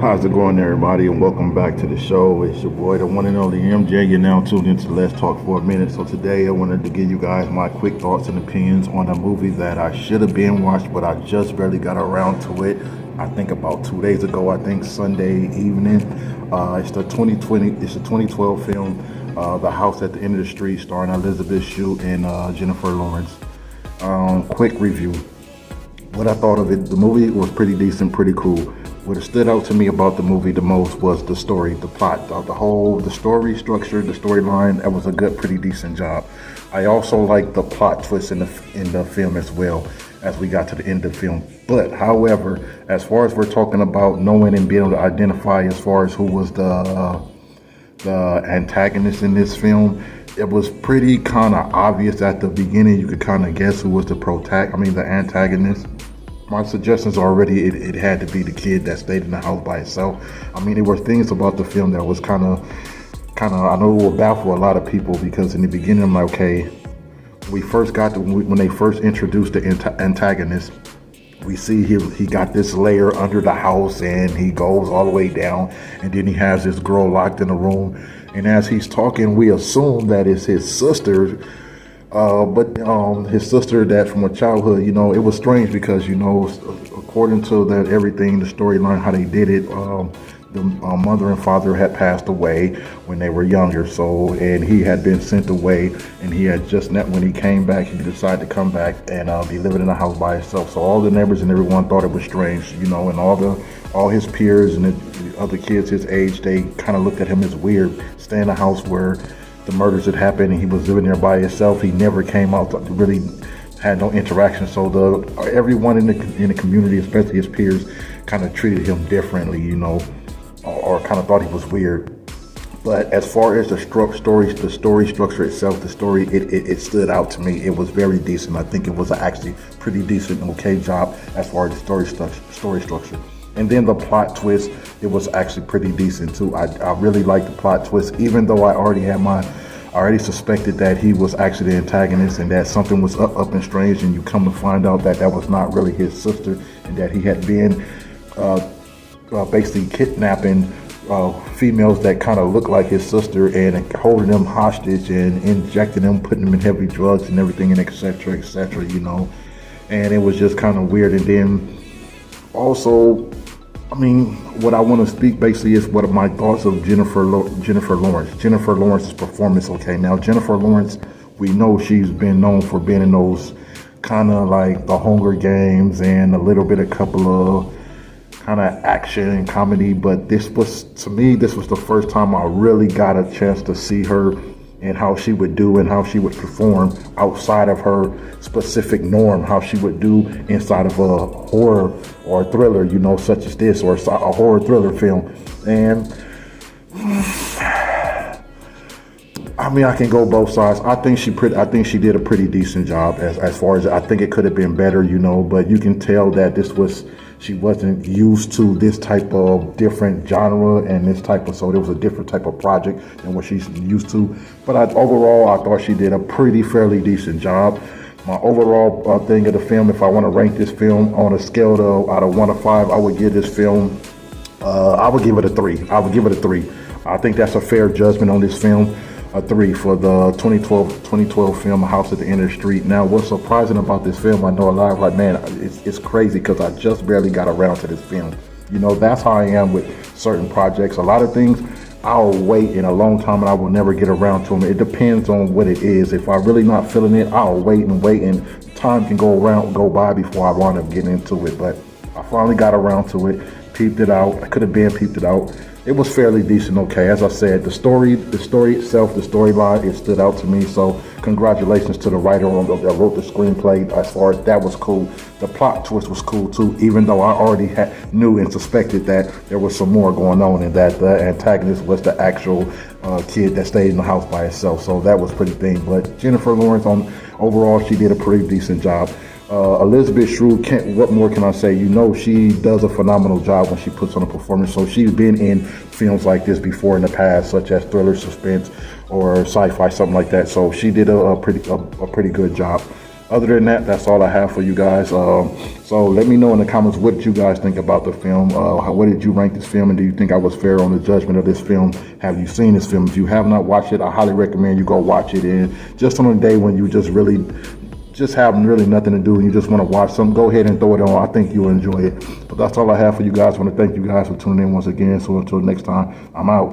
How's it going, everybody, and welcome back to the show. It's your boy, the one and only MJ. You're now tuned into Let's Talk for a Minute. So today I wanted to give you guys my quick thoughts and opinions on a movie that I should have been watched, but I just barely got around to it. I think about 2 days ago, Sunday evening. It's the 2012 film, The House at the End of the Street, starring Elizabeth Shue and Jennifer Lawrence. Quick review. What I thought of it, the movie was pretty decent, pretty cool. What stood out to me about the movie the most was the story, the plot, the story structure, the storyline. That was a good, pretty decent job. I also liked the plot twist in the film as well as we got to the end of the film. But however, as far as we're talking about knowing and being able to identify as far as who was the antagonist in this film, it was pretty kind of obvious at the beginning. You could kind of guess who was the antagonist. My suggestions already, it had to be the kid that stayed in the house by itself. There were things about the film that was kind of, I know it will baffle a lot of people, because in the beginning I'm like, okay, when they first introduced the antagonist, we see he got this layer under the house and he goes all the way down, and then he has this girl locked in a room, and as he's talking, we assume that it's his sister. But his sister that from a childhood, it was strange because, according to that everything, the storyline, how they did it, the mother and father had passed away when they were younger. So, and he had been sent away, and he had when he came back, he decided to come back and be living in a house by himself. So all the neighbors and everyone thought it was strange, and all his peers and the other kids his age, they kind of looked at him as weird, staying in a house where the murders had happened and he was living there by himself. He never came out, really had no interaction. So everyone in the community, especially his peers, kind of treated him differently, or kind of thought he was weird. But as far as the story structure itself, it stood out to me. It was very decent. I think it was actually pretty decent, okay job as far as the story structure. And then the plot twist, it was actually pretty decent too. I really liked the plot twist, even though I already suspected that he was actually the antagonist and that something was up and strange, and you come to find out that was not really his sister, and that he had been basically kidnapping females that kind of look like his sister and holding them hostage and injecting them, putting them in heavy drugs and everything, and et cetera, and it was just kind of weird. And then also, what I want to speak basically is what are my thoughts of Jennifer Lawrence. Jennifer Lawrence's performance, okay. Now, Jennifer Lawrence, we know she's been known for being in those kind of like the Hunger Games and a little bit, a couple of kind of action and comedy. But this was the first time I really got a chance to see her and how she would do and how she would perform outside of her specific norm, how she would do inside of a horror or a thriller, such as this, or a horror thriller film. And I can go both sides. I think she did a pretty decent job as far as, I think it could have been better, but you can tell that she wasn't used to this type of different genre and so there was a different type of project than what she's used to. But overall, I thought she did a fairly decent job. My overall thing of the film, if I want to rank this film on a scale out of 1 to 5, I would give this film, I would give it a 3. I think that's a fair judgment on this film. A 3 for the 2012 film, A House at the End of the Street. Now, what's surprising about this film, I know a lot of like, man, it's crazy because I just barely got around to this film. That's how I am with certain projects. A lot of things, I'll wait in a long time and I will never get around to them. It depends on what it is. If I'm really not feeling it, I'll wait, and time can go by before I wind up getting into it. But I finally got around to it, peeped it out. I could have peeped it out. It was fairly decent, okay. As I said, the story itself, the storyline, it stood out to me. So congratulations to the writer that wrote the screenplay. As far as that was cool. The plot twist was cool too, even though I already knew and suspected that there was some more going on, and that the antagonist was the actual kid that stayed in the house by itself. So that was pretty thing. But Jennifer Lawrence, overall, she did a pretty decent job. Elizabeth Shue, what more can I say? She does a phenomenal job when she puts on a performance. So she's been in films like this before in the past, such as thriller, suspense, or sci-fi, something like that. So she did a pretty good job. Other than that, that's all I have for you guys. So let me know in the comments what you guys think about the film. What did you rank this film, and do you think I was fair on the judgment of this film? Have you seen this film? If you have not watched it, I highly recommend you go watch it. And just on a day when you just have really nothing to do and you just want to watch something, go ahead and throw it on. I think you'll enjoy it. But that's all I have for you guys. I want to thank you guys for tuning in once again. So until next time, I'm out.